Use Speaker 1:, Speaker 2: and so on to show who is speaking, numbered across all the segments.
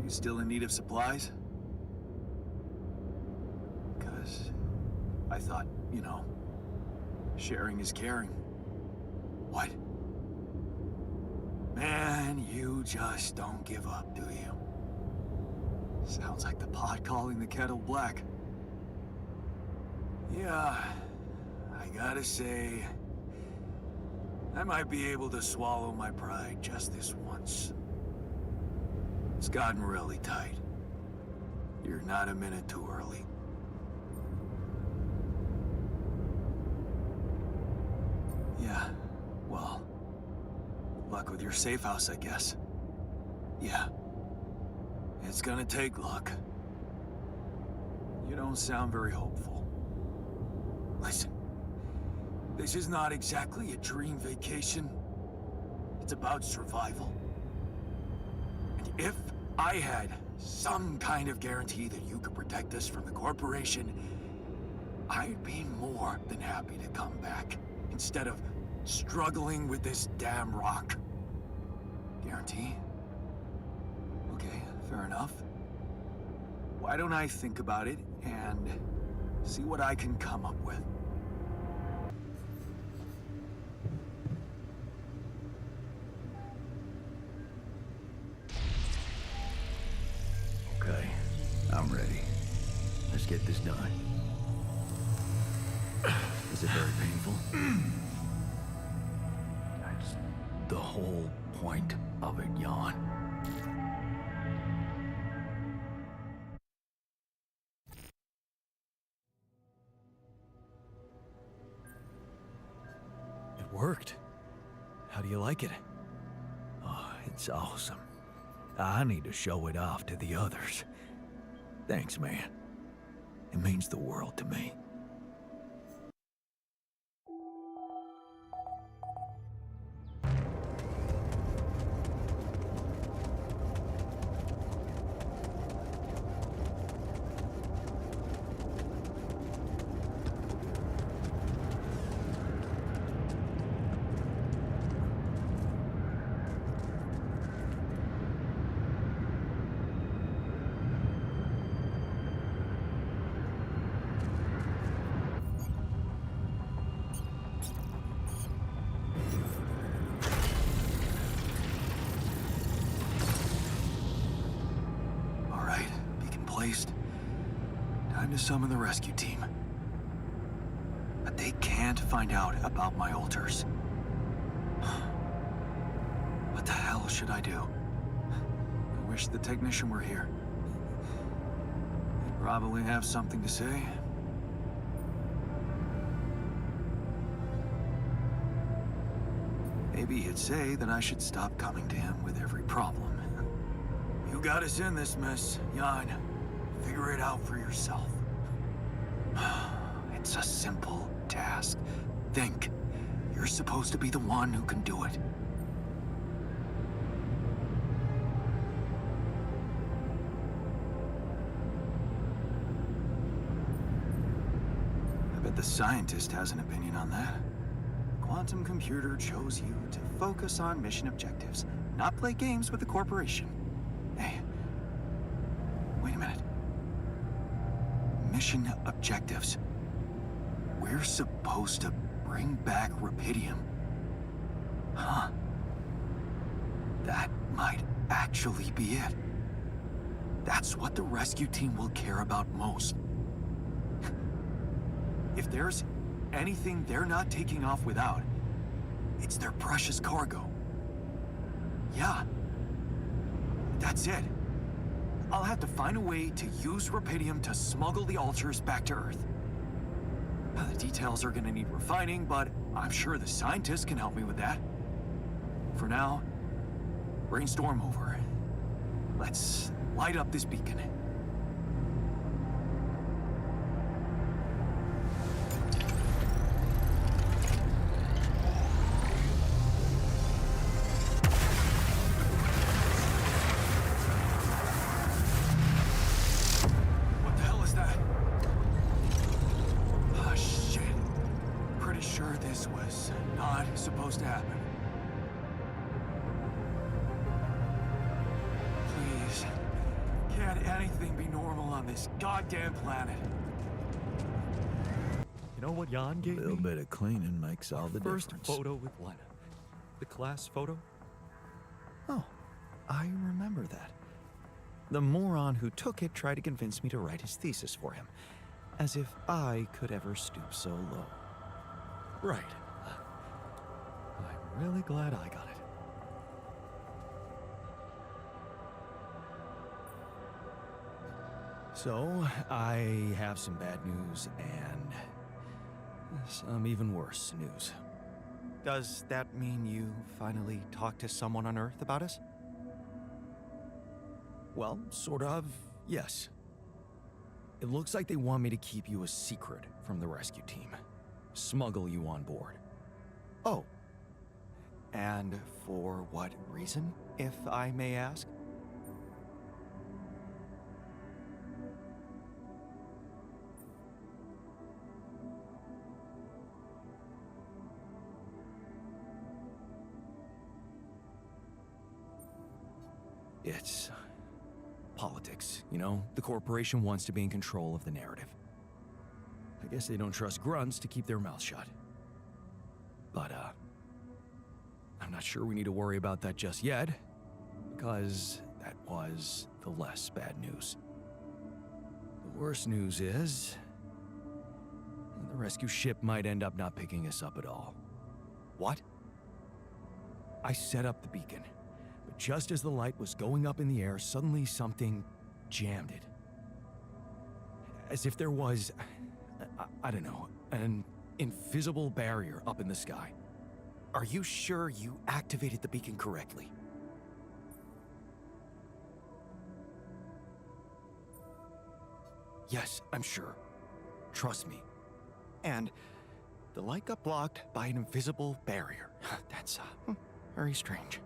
Speaker 1: You still in need of supplies? Because I thought, you know, sharing is caring. What? Man, you just don't give up, do you? Sounds like the pot calling the kettle black. Yeah, I gotta say, I might be able to swallow my pride just this once. It's gotten really tight. You're not a minute too early. Yeah, well, luck with your safe house, I guess. Yeah, it's gonna take luck. You don't sound very hopeful. Listen, this is not exactly a dream vacation. It's about survival. And if I had some kind of guarantee that you could protect us from the corporation, I'd be more than happy to come back, instead of struggling with this damn rock. Guarantee? Okay, fair enough. Why don't I think about it and see what I can come up with?
Speaker 2: Okay, I'm ready. Let's get this done. Is it very painful? That's the whole point of it, Jan.
Speaker 1: It worked. How do you like it?
Speaker 2: Oh, it's awesome. I need to show it off to the others. Thanks, man. It means the world to me.
Speaker 1: Time to summon the rescue team. But they can't find out about my altars. What the hell should I do? I wish the technician were here. He'd probably have something to say. Maybe he'd say that I should stop coming to him with every problem. You got us in this mess, Jan. Figure it out for yourself. It's a simple task. Think. You're supposed to be the one who can do it. I bet the scientist has an opinion on that. The quantum computer chose you to focus on mission objectives, not play games with the corporation. Hey, wait a minute. Mission objectives. We're supposed to bring back Rapidium. Huh. That might actually be it. That's what the rescue team will care about most. If there's anything they're not taking off without, it's their precious cargo. Yeah. That's it. I'll have to find a way to use Rapidium to smuggle the altars back to Earth. The details are gonna need refining, but I'm sure the scientists can help me with that. For now, brainstorm over. Let's light up this beacon. Supposed to happen. Please, this goddamn planet.
Speaker 3: You know what Jan
Speaker 2: A
Speaker 3: gave
Speaker 2: little
Speaker 3: me?
Speaker 2: bit of cleaning makes all the
Speaker 3: First
Speaker 2: difference.
Speaker 3: photo with Lena. The class photo.
Speaker 4: Oh, I remember that. The moron who took it tried to convince me to write his thesis for him, as if I could ever stoop so low.
Speaker 3: Right. I'm really glad I got it.
Speaker 4: So, I have some bad news and some even worse news. Does that mean you finally talked to someone on Earth about us? Well, sort of, yes. It looks like they want me to keep you a secret from the rescue team. Smuggle you on board. Oh. And for what reason, if I may ask? It's politics, you know? The corporation wants to be in control of the narrative. I guess they don't trust grunts to keep their mouths shut. But, I'm not sure we need to worry about that just yet, because that was the less bad news. The worst news is the rescue ship might end up not picking us up at all. What? I set up the beacon. But just as the light was going up in the air, suddenly something jammed it. As if there was, I don't know, an invisible barrier up in the sky. Are you sure you activated the beacon correctly? Yes, I'm sure. Trust me. And the light got blocked by an invisible barrier. That's, very strange.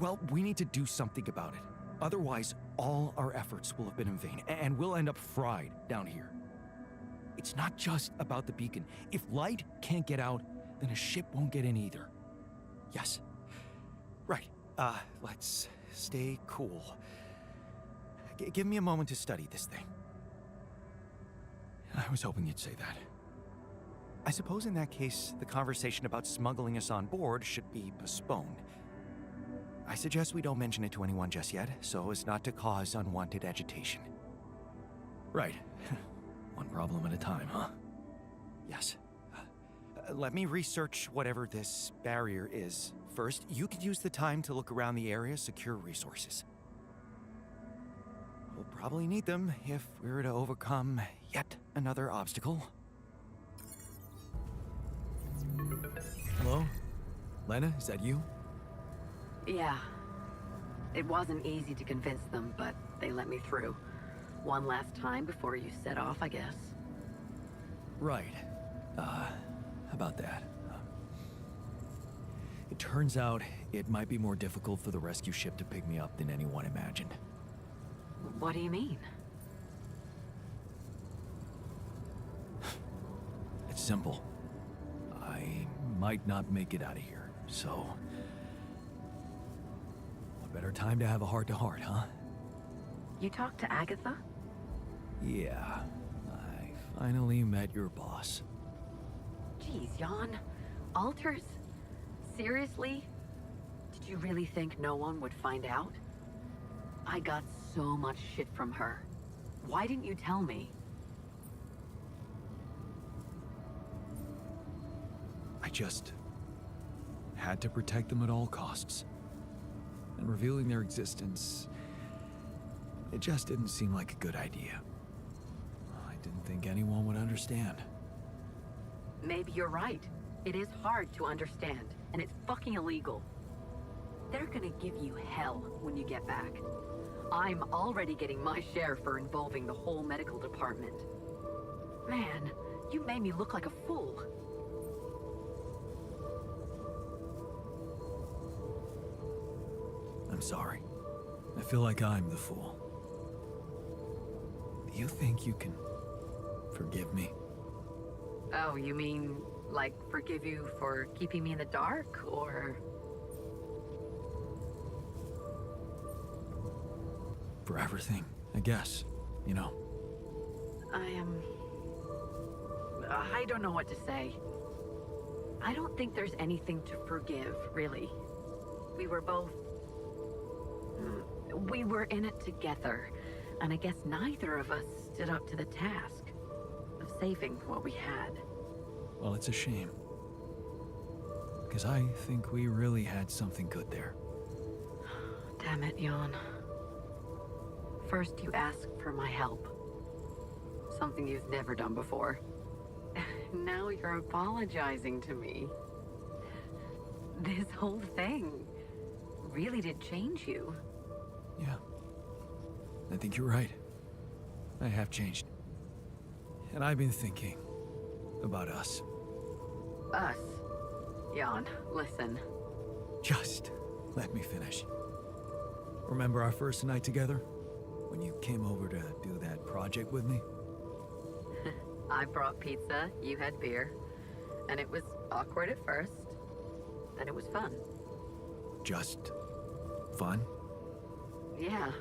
Speaker 4: Well, we need to do something about it. Otherwise, all our efforts will have been in vain, and we'll end up fried down here. It's not just about the beacon. If light can't get out, then a ship won't get in either. Yes. Right. Let's stay cool. Give me a moment to study this thing. I was hoping you'd say that. I suppose in that case, the conversation about smuggling us on board should be postponed. I suggest we don't mention it to anyone just yet, so as not to cause unwanted agitation. Right. One problem at a time, huh? Yes. Let me research whatever this barrier is. First, you could use the time to look around the area, secure resources. We'll probably need them if we're to overcome yet another obstacle. Hello? Lena, is that you?
Speaker 5: Yeah. It wasn't easy to convince them, but they let me through. One last time before you set off, I guess.
Speaker 4: Right. How about that? It turns out it might be more difficult for the rescue ship to pick me up than anyone imagined.
Speaker 5: What do you mean?
Speaker 4: It's simple. I might not make it out of here, so... What better time to have a heart-to-heart, huh?
Speaker 5: You talked to Agatha?
Speaker 4: Yeah. I finally met your boss.
Speaker 5: Jeez, Jan. Alters? Seriously? Did you really think no one would find out? I got so much shit from her. Why didn't you tell me?
Speaker 4: I just... had to protect them at all costs. And revealing their existence... it just didn't seem like a good idea. I didn't think anyone would understand.
Speaker 5: Maybe you're right. It is hard to understand, and it's fucking illegal. They're gonna give you hell when you get back. I'm already getting my share for involving the whole medical department. Man, you made me look like a fool.
Speaker 4: I'm sorry. I feel like I'm the fool. Do you think you can forgive me?
Speaker 5: Oh, you mean, like, forgive you for keeping me in the dark, or...?
Speaker 4: For everything?
Speaker 2: I guess, you know.
Speaker 5: I don't know what to say. I don't think there's anything to forgive, really. We were both... We were in it together, and I guess neither of us stood up to the task of saving what we had.
Speaker 2: Well, it's a shame. Because I think we really had something good there.
Speaker 5: Damn it, Jan. First you asked for my help. Something you've never done before. Now you're apologizing to me. This whole thing really did change you.
Speaker 2: Yeah. I think you're right. I have changed. And I've been thinking about us.
Speaker 5: Us. Jan, listen.
Speaker 2: Just let me finish. Remember our first night together? When you came over to do that project with me?
Speaker 5: I brought pizza, you had beer. And it was awkward at first. Then it was fun.
Speaker 2: Just fun?
Speaker 5: Yeah.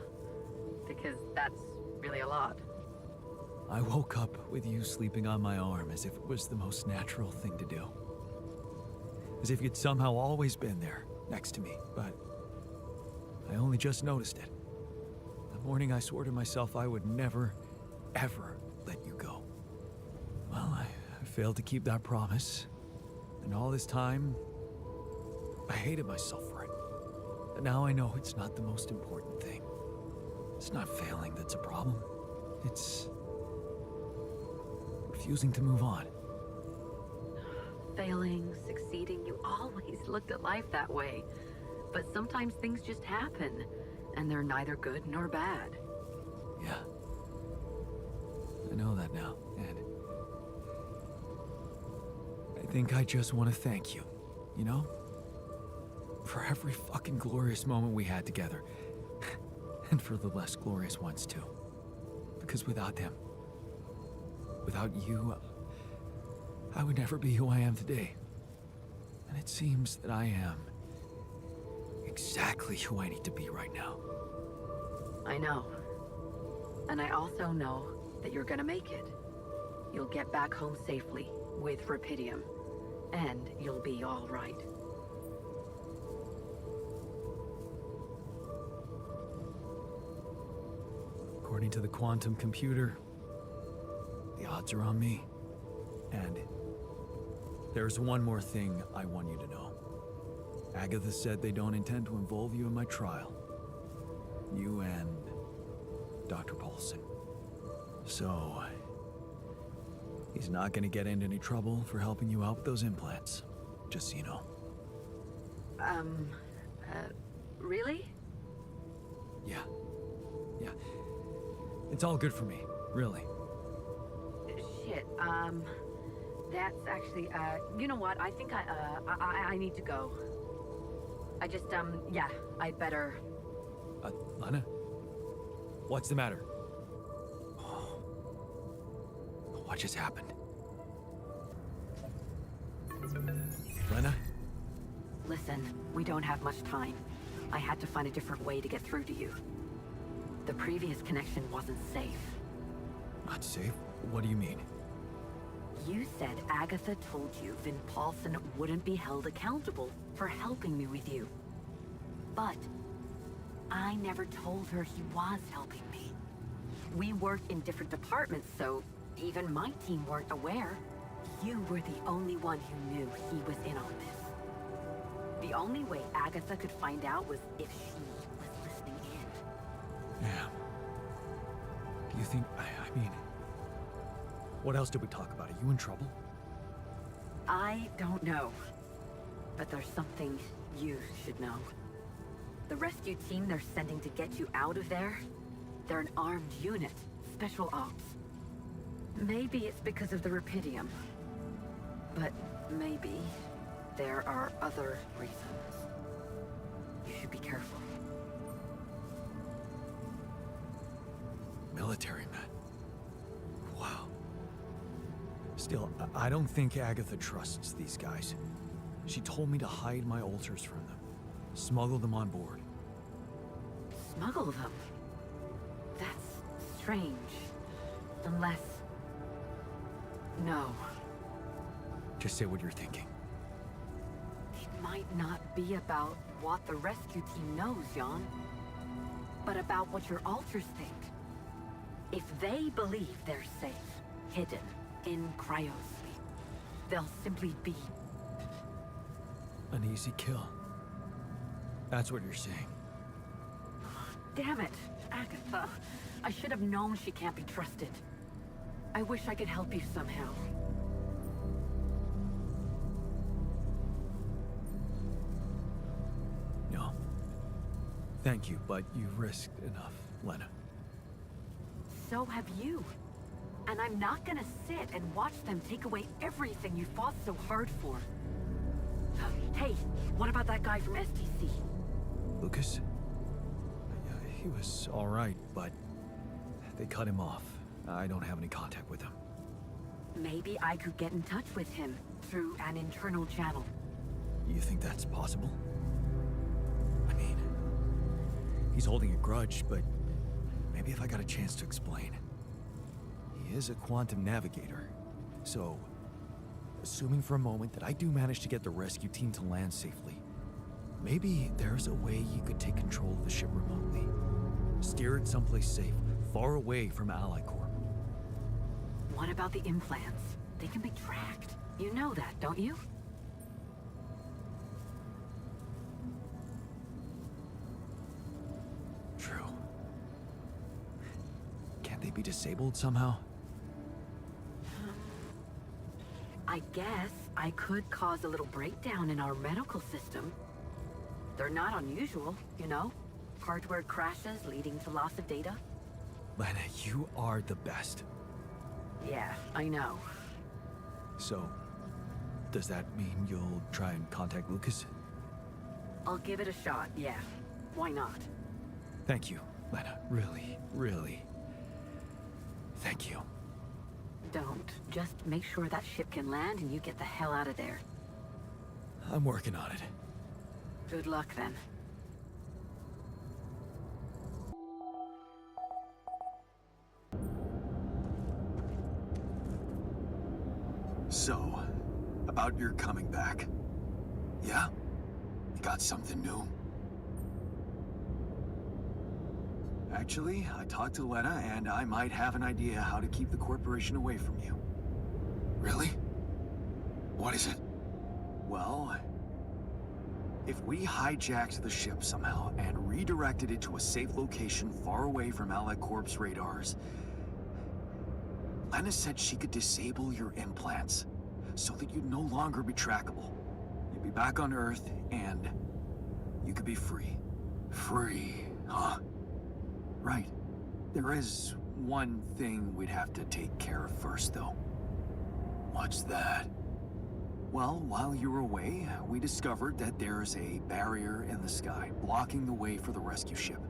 Speaker 5: Because that's really a lot.
Speaker 2: I woke up with you sleeping on my arm as if it was the most natural thing to do. As if you'd somehow always been there, next to me, but I only just noticed it. The morning I swore to myself I would never, ever let you go. Well, I failed to keep that promise. And all this time, I hated myself for it. But now I know it's not the most important thing. It's not failing that's a problem. It's refusing to move on.
Speaker 5: Failing, succeeding, you always looked at life that way. But sometimes things just happen, and they're neither good nor bad.
Speaker 2: Yeah. I know that now, and I think I just want to thank you, you know? For every fucking glorious moment we had together. And for the less glorious ones, too. Because without them, without you, I would never be who I am today. And it seems that I am exactly who I need to be right now.
Speaker 5: I know. And I also know that you're gonna make it. You'll get back home safely with Rapidium. And you'll be all right.
Speaker 2: According to the quantum computer, the odds are on me. And there's one more thing I want you to know. Agatha said they don't intend to involve you in my trial. You and Dr. Paulson. So, he's not gonna get into any trouble for helping you out with those implants. Just so you know.
Speaker 5: Really?
Speaker 2: Yeah. Yeah. It's all good for me, really.
Speaker 5: Shit, that's actually, you know what? I think I need to go. I just, yeah, I'd better...
Speaker 2: Lana? What's the matter? What just happened? Lena?
Speaker 5: Listen, we don't have much time. I had to find a different way to get through to you. The previous connection wasn't safe.
Speaker 2: Not safe? What do you mean?
Speaker 5: You said Agatha told you Vin Paulson wouldn't be held accountable for helping me with you. But I never told her he was helping me. We worked in different departments, so even my team weren't aware. You were the only one who knew he was in on this. The only way Agatha could find out was if she was listening in.
Speaker 2: Yeah. Do you think... I mean... What else did we talk about? Are you in trouble?
Speaker 5: I don't know. But there's something you should know. The rescue team they're sending to get you out of there, they're an armed unit, special ops. Maybe it's because of the Rapidium. But maybe there are other reasons. You should be careful.
Speaker 2: Military men. Wow. Still, I don't think Agatha trusts these guys. She told me to hide my altars from them. Smuggle them on board.
Speaker 5: Smuggle them? That's strange. Unless... No.
Speaker 2: Just say what you're thinking.
Speaker 5: It might not be about what the rescue team knows, Jan. But about what your alters think. If they believe they're safe, hidden, in cryosleep, they'll simply be...
Speaker 2: An easy kill. That's what you're saying.
Speaker 5: Damn it, Agatha. I should have known she can't be trusted. I wish I could help you somehow.
Speaker 2: No. Thank you, but you've risked enough, Lena.
Speaker 5: So have you. And I'm not gonna sit and watch them take away everything you fought so hard for. Hey, what about that guy from SDC?
Speaker 2: Lucas? He was alright, but they cut him off. I don't have any contact with him.
Speaker 5: Maybe I could get in touch with him through an internal channel.
Speaker 2: You think that's possible? I mean, he's holding a grudge, but maybe if I got a chance to explain. He is a quantum navigator, so assuming for a moment that I do manage to get the rescue team to land safely, maybe there's a way you could take control of the ship remotely. Steer it someplace safe, far away from Ally Corp.
Speaker 5: What about the implants? They can be tracked. You know that, don't you?
Speaker 2: True. Can't they be disabled somehow?
Speaker 5: I guess I could cause a little breakdown in our medical system. They're not unusual, you know? Hardware crashes leading to loss of data.
Speaker 2: Lena, you are the best.
Speaker 5: Yeah, I know.
Speaker 2: So, does that mean you'll try and contact Lucas?
Speaker 5: I'll give it a shot, yeah. Why not?
Speaker 2: Thank you, Lena. Really, really. Thank you.
Speaker 5: Don't. Just make sure that ship can land and you get the hell out of there.
Speaker 2: I'm working on it.
Speaker 5: Good luck then.
Speaker 1: So, about your coming back. Yeah? You got something new? Actually, I talked to Lena, and I might have an idea how to keep the corporation away from you. Really? What is it? Well, if we hijacked the ship somehow and redirected it to a safe location far away from Allied Corp's radars, Lena said she could disable your implants so that you'd no longer be trackable. You'd be back on Earth, and you could be free. Free, huh? Right. There is one thing we'd have to take care of first, though. What's that? Well, while you were away, we discovered that there's a barrier in the sky blocking the way for the rescue ship.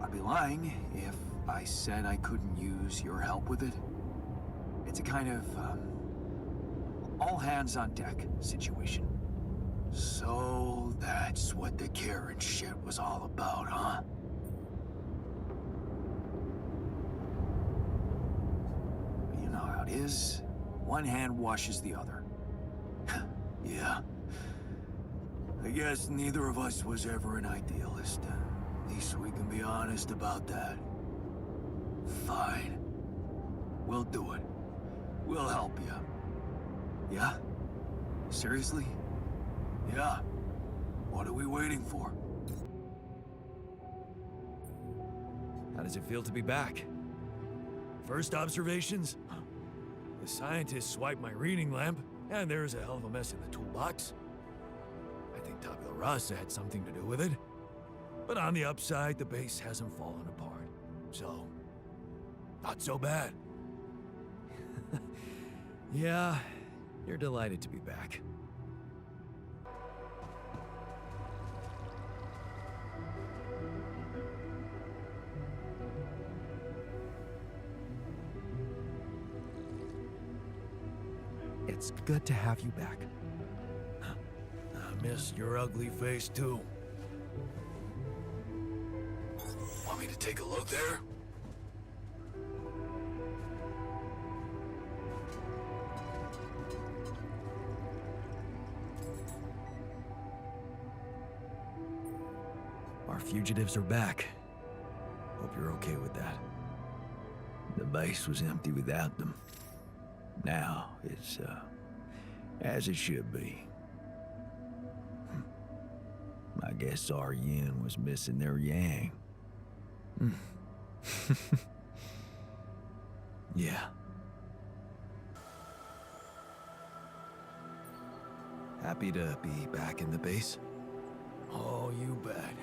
Speaker 1: I'd be lying if I said I couldn't use your help with it. It's a kind of, all hands on deck situation. So that's what the Karen shit was all about, huh? You know how it is. One hand washes the other. Yeah. I guess neither of us was ever an idealist. At least we can be honest about that. Fine. We'll do it. We'll help you. Yeah? Seriously? Yeah. What are we waiting for?
Speaker 4: How does it feel to be back? First observations? The scientists swiped my reading lamp, and there's a hell of a mess in the toolbox. I think Tabula Rasa had something to do with it. But on the upside, the base hasn't fallen apart. So, not so bad.
Speaker 2: Yeah, you're delighted to be back. It's good to have you back.
Speaker 4: I missed your ugly face, too.
Speaker 1: Want me to take a look there?
Speaker 2: fugitives are back. Hope you're okay with that.
Speaker 4: The base was empty without them. Now it's, as it should be. I guess our yin was missing their yang.
Speaker 2: Yeah. Happy to be back in the base?
Speaker 6: Oh, you bet.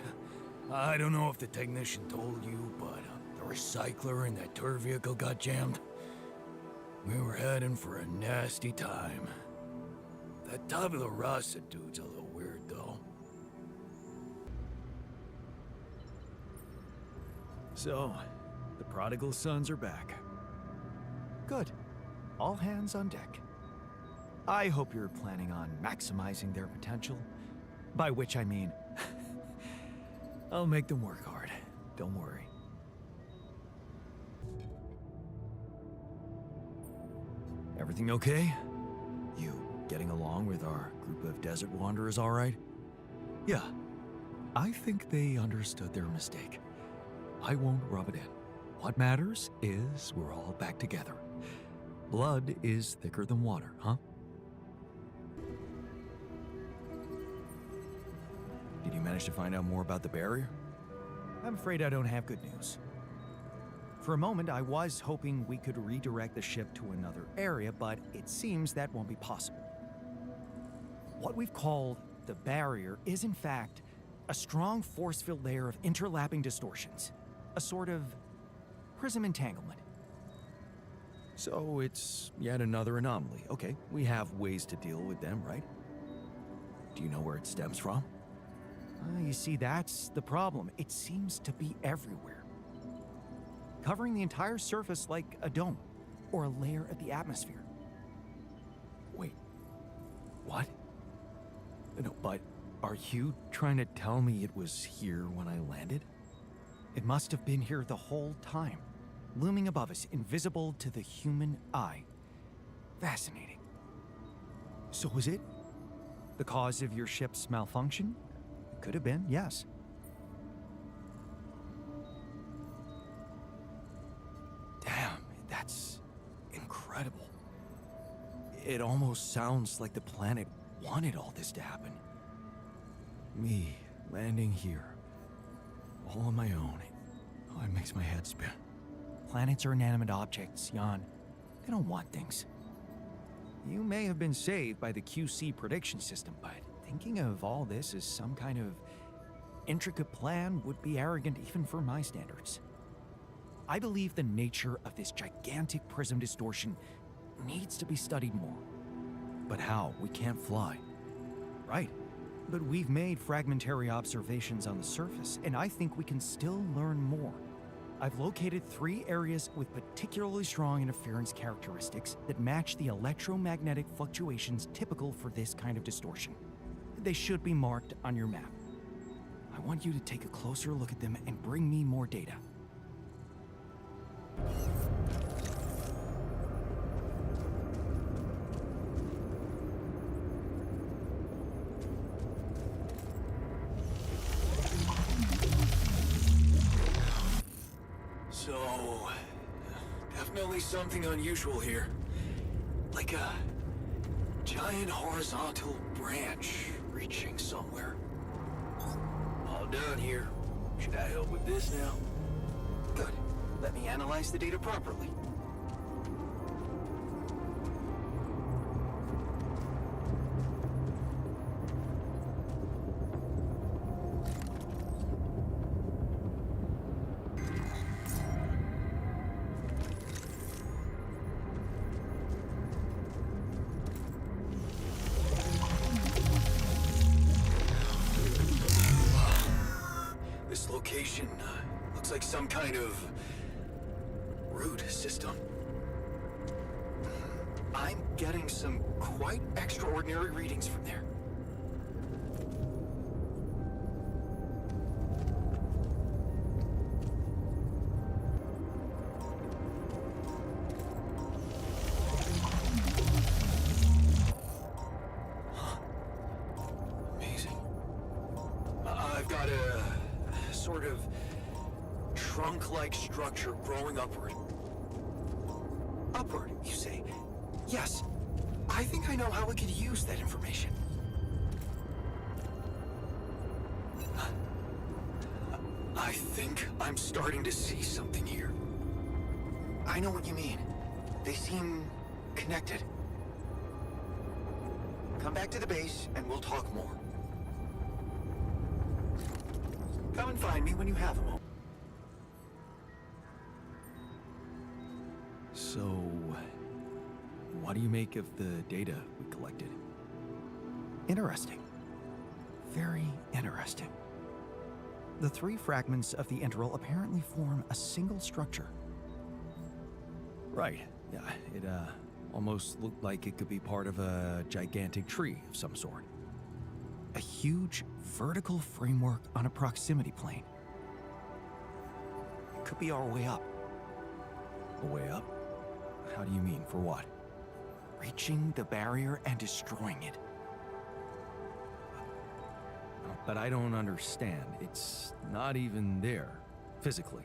Speaker 6: I don't know if the technician told you, but the recycler in that tour vehicle got jammed. We were heading for a nasty time. That tabula rasa dude's a little weird, though.
Speaker 2: So, the prodigal sons are back. Good. All hands on deck. I hope you're planning on maximizing their potential. By which I mean, I'll make them work hard. Don't worry. Everything okay? You getting along with our group of desert wanderers all right? Yeah. I think they understood their mistake. I won't rub it in. What matters is we're all back together. Blood is thicker than water, huh?
Speaker 4: Did you manage to find out more about the barrier?
Speaker 2: I'm afraid I don't have good news. For a moment, I was hoping we could redirect the ship to another area, but it seems that won't be possible. What we've called the barrier is, in fact, a strong force-filled layer of interlapping distortions. A sort of prism entanglement.
Speaker 4: So it's yet another anomaly. Okay, we have ways to deal with them, right? Do you know where it stems from?
Speaker 2: You see, that's the problem. It seems to be everywhere. Covering the entire surface like a dome, or a layer of the atmosphere.
Speaker 4: Wait, what? No, but are you trying to tell me it was here when I landed?
Speaker 2: It must have been here the whole time, looming above us, invisible to the human eye. Fascinating. So was it the cause of your ship's malfunction? It could have been, yes.
Speaker 4: Damn, that's incredible. It almost sounds like the planet wanted all this to happen. Me landing here, all on my own. Oh, it makes my head spin.
Speaker 2: Planets are inanimate objects, Jan. They don't want things. You may have been saved by the QC prediction system, but thinking of all this as some kind of intricate plan would be arrogant even for my standards. I believe the nature of this gigantic prism distortion needs to be studied more.
Speaker 4: But how? We can't fly.
Speaker 2: Right. But we've made fragmentary observations on the surface, and I think we can still learn more. I've located 3 areas with particularly strong interference characteristics that match the electromagnetic fluctuations typical for this kind of distortion. They should be marked on your map. I want you to take a closer look at them and bring me more data.
Speaker 1: So, definitely something unusual here. Like a giant horizontal branch reaching somewhere. All done here. Should I help with this now? Good. Let me analyze the data properly. This location looks like some kind of root system. I'm getting some quite extraordinary readings from there. Amazing. I've got a
Speaker 4: of trunk-like structure growing upward. Upward, you say? Yes. I think I know how we could use that information. I think I'm starting to see something here. I know what you mean. They seem connected. Come back to the base and we'll talk more. Come and find me when you have a moment.
Speaker 2: So, what do you make of the data we collected?
Speaker 7: Interesting. Very interesting. The three fragments of the integral apparently form a single structure.
Speaker 2: Right. Yeah, it almost looked like it could be part of a gigantic tree of some sort.
Speaker 7: A huge vertical framework on a proximity plane. It could be our way up.
Speaker 2: A way up? How do you mean? For what?
Speaker 7: Reaching the barrier and destroying it.
Speaker 2: But I don't understand. It's not even there, physically.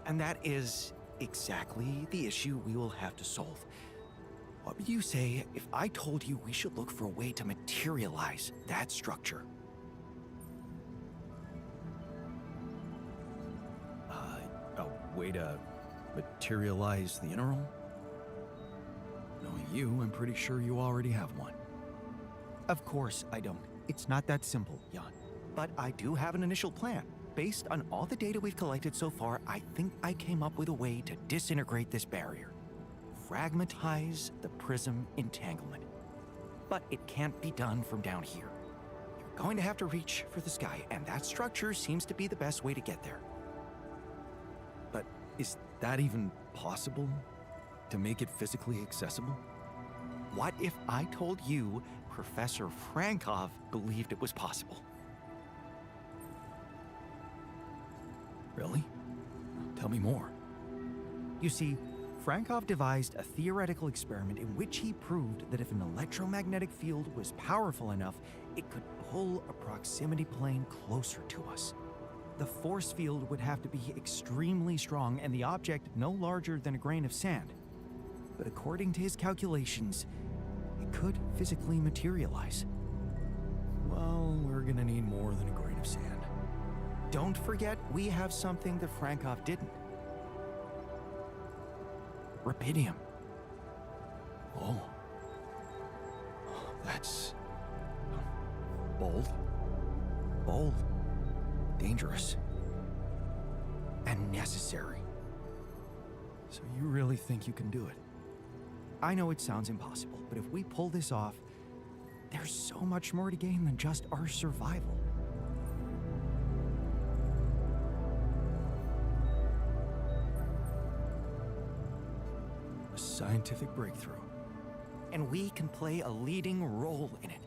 Speaker 7: And that is exactly the issue we will have to solve. What would you say if I told you we should look for a way to materialize that structure?
Speaker 2: A way to materialize the integral? Knowing you, I'm pretty sure you already have one.
Speaker 7: Of course I don't. It's not that simple, Jan. But I do have an initial plan. Based on all the data we've collected so far, I think I came up with a way to disintegrate this barrier. Fragmentize the prism entanglement. But it can't be done from down here. You're going to have to reach for the sky, and that structure seems to be the best way to get there.
Speaker 2: But is that even possible? To make it physically accessible?
Speaker 7: What if I told you Professor Frankov believed it was possible?
Speaker 2: Really? Tell me more.
Speaker 7: You see, Frankov devised a theoretical experiment in which he proved that if an electromagnetic field was powerful enough, it could pull a proximity plane closer to us. The force field would have to be extremely strong and the object no larger than a grain of sand. But according to his calculations, it could physically materialize.
Speaker 2: Well, we're gonna need more than a grain of sand.
Speaker 7: Don't forget, we have something that Frankov didn't. Rubidium.
Speaker 2: Oh. That's bold.
Speaker 7: Bold. Dangerous. And necessary.
Speaker 2: So you really think you can do it?
Speaker 7: I know it sounds impossible, but if we pull this off, there's so much more to gain than just our survival.
Speaker 2: A scientific breakthrough.
Speaker 7: And we can play a leading role in it.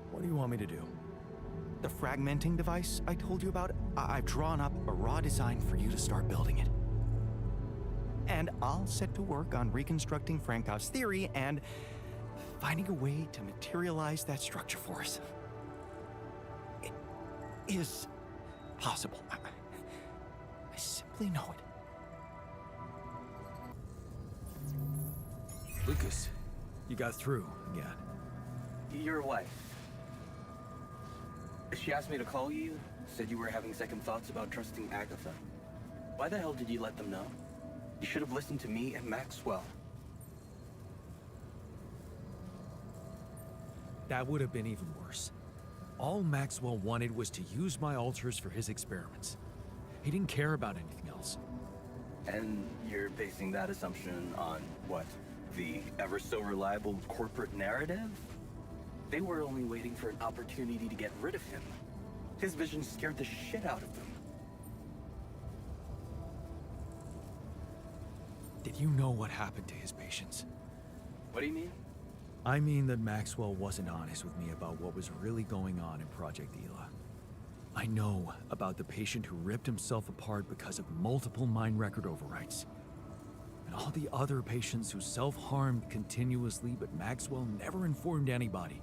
Speaker 2: What do you want me to do?
Speaker 7: The fragmenting device I told you about, I've drawn up a raw design for you to start building it. And I'll set to work on reconstructing Frankov's theory and finding a way to materialize that structure for us. It is possible. I simply know it.
Speaker 2: Lucas, you got through again.
Speaker 8: Your wife. She asked me to call you, said you were having second thoughts about trusting Agatha. Why the hell did you let them know? You should have listened to me and Maxwell.
Speaker 2: That would have been even worse. All Maxwell wanted was to use my altars for his experiments. He didn't care about anything else.
Speaker 8: And you're basing that assumption on what? The ever-so-reliable corporate narrative? They were only waiting for an opportunity to get rid of him. His vision scared the shit out of them.
Speaker 2: Did you know what happened to his patients?
Speaker 8: What do you mean?
Speaker 2: I mean that Maxwell wasn't honest with me about what was really going on in Project Ela. I know about the patient who ripped himself apart because of multiple mind record overwrites. And all the other patients who self-harmed continuously, but Maxwell never informed anybody.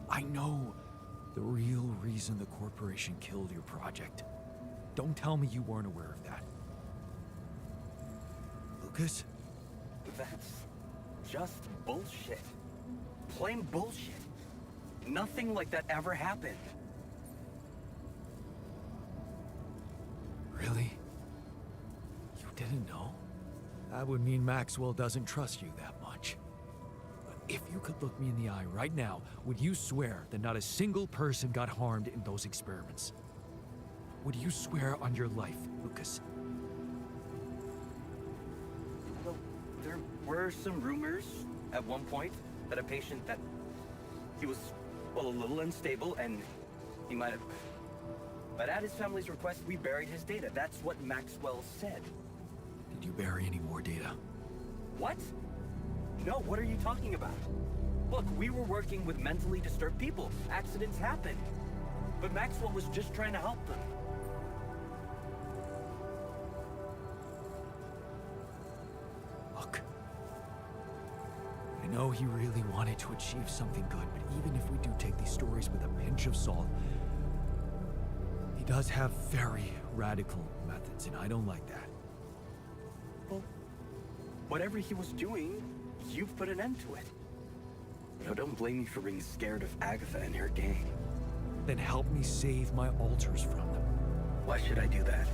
Speaker 2: I know The real reason the corporation killed your project. Don't tell me you weren't aware of that. Lucas?
Speaker 8: That's just bullshit. Plain bullshit. Nothing like that ever happened.
Speaker 2: Really? You didn't know? That would mean Maxwell doesn't trust you that much. But if you could look me in the eye right now, would you swear that not a single person got harmed in those experiments? Would you swear on your life, Lucas?
Speaker 8: Well, there were some rumors at one point that a patient that he was, well, a little unstable and he might have... But at his family's request, we buried his data. That's what Maxwell said.
Speaker 2: Did you bury any more data?
Speaker 8: What? No, what are you talking about? Look, we were working with mentally disturbed people. Accidents happen. But Maxwell was just trying to help them.
Speaker 2: Look. I know he really wanted to achieve something good, but even if we do take these stories with a pinch of salt, he does have very radical methods, and I don't like that.
Speaker 8: Well, whatever he was doing, you've put an end to it. No, don't blame me for being scared of Agatha and her gang.
Speaker 2: Then help me save my altars from them.
Speaker 8: Why should I do that?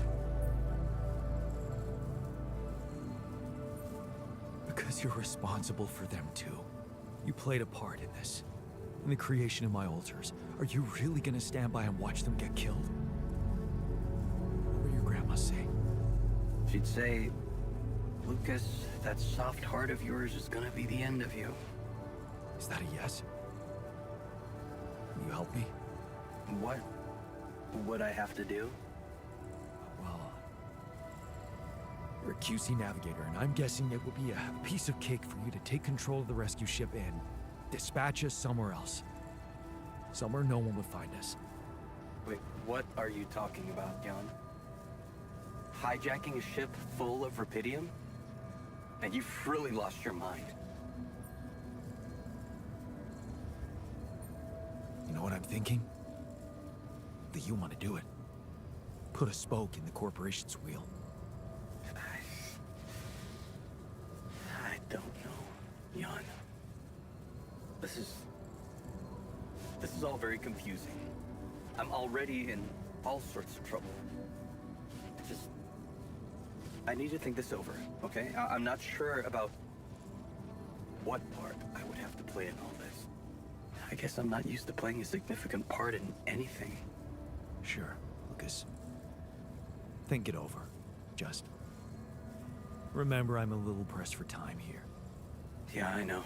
Speaker 2: Because you're responsible for them too. You played a part in this. In the creation of my altars. Are you really gonna stand by and watch them get killed? What would your grandma say?
Speaker 8: She'd say, Lucas, that soft heart of yours is gonna be the end of you.
Speaker 2: Is that a yes? Will you help me?
Speaker 8: What would I have to do?
Speaker 2: Well, you're a QC navigator, and I'm guessing it would be a piece of cake for you to take control of the rescue ship and dispatch us somewhere else. Somewhere no one would find us.
Speaker 8: Wait, what are you talking about, Jan? Hijacking a ship full of rubidium? And you've really lost your mind.
Speaker 2: You know what I'm thinking? That you want to do it. Put a spoke in the corporation's wheel.
Speaker 8: I don't know, Jan. This is all very confusing. I'm already in all sorts of trouble. I need to think this over, okay? I'm not sure about what part I would have to play in all this. I guess I'm not used to playing a significant part in anything.
Speaker 2: Sure, Lucas. Think it over. Just remember I'm a little pressed for time here.
Speaker 8: Yeah, I know.